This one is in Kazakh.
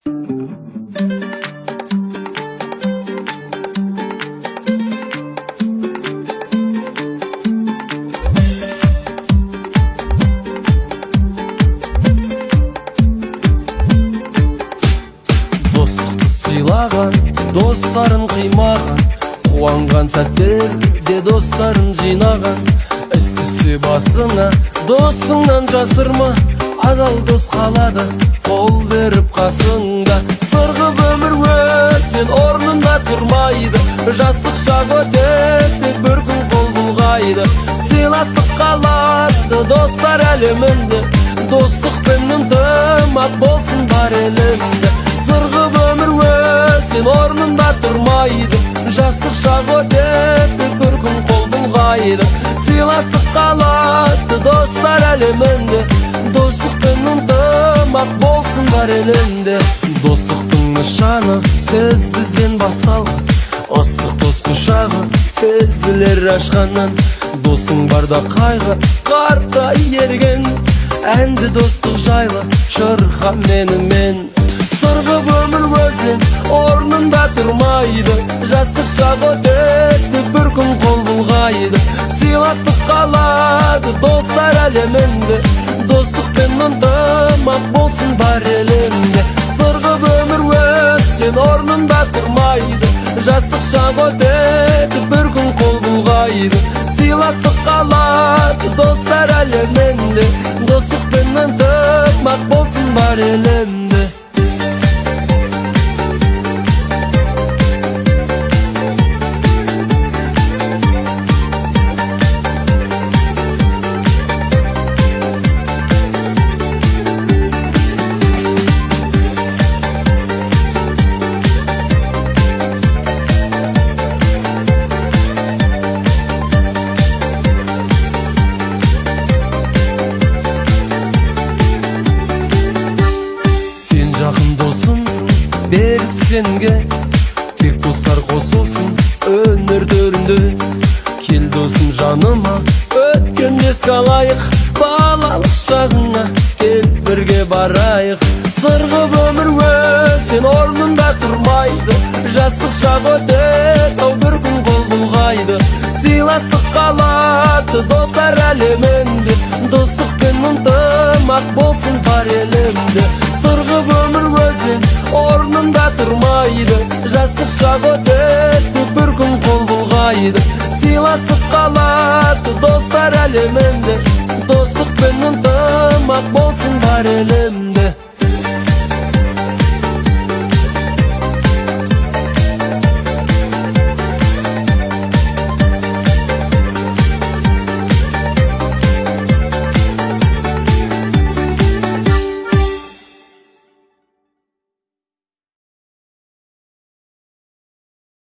Достықты сыйлаған, достарын қимаған, қуанған сәттерде достарын жинаған. Істісі басына досыңнан жасырма, адал дос қалады қол беріп қасыңда. Сырғып өмір өтсең орнында тұрмайды, жастық шақ өтеді бір күн қол бұлғайды. Сыйластық қалады достар әлемінде, достықпен ынтымақ болсын бар елінде. Сырғып өмір өтсең орнында тұрмайды, жастық шақ өтеді бір күн қол бұлғайды. Сыйластық қалады достар әлемінде, достықпен ынтымақ болсын бар елінде. Достықтың нышаны сіз бізден басталған, ыстық дос құшағы сезілер ашқаннан. Досың барда қайғы қарға ерген, әнді достық жайлы шырқа менімен. Сырғып өмір өтсең орнында тұрмайды, жастық шақ өтеді бір күн қол бұлғайды. Сыйластық қалады достар әлемінде, достықпен ынтымақ болсын бар елінде. Сырғып өмір өтсең орнында тұрмайды, жастық шақ өтеді бір күн қол бұлғайды. Сыйластық қалады достар әлемінде, достықпен ынтымақ болсын бар елінде. Жақын досымсың, берік сенге, тек достар қосылсын өнер төрінде. Кел досым жаныма, өткен еске алайық, балалық шағыңа кел бірге барайық. Сырғып өмір өтсең орнында тұрмайды, жастық шақ өтеді ау бір күн қол бұлғайды. Сыйластық қалады достар әлемінде, достықпен ынтымақ болсын бар елінде. Сырғып өмір өтсең орнында тұрмайды, жастық шақ өтеді бір күн қол бұлғайды. Сыйластық қалады достар әлемінде, достықпен ынтымақ болсын бар елінде.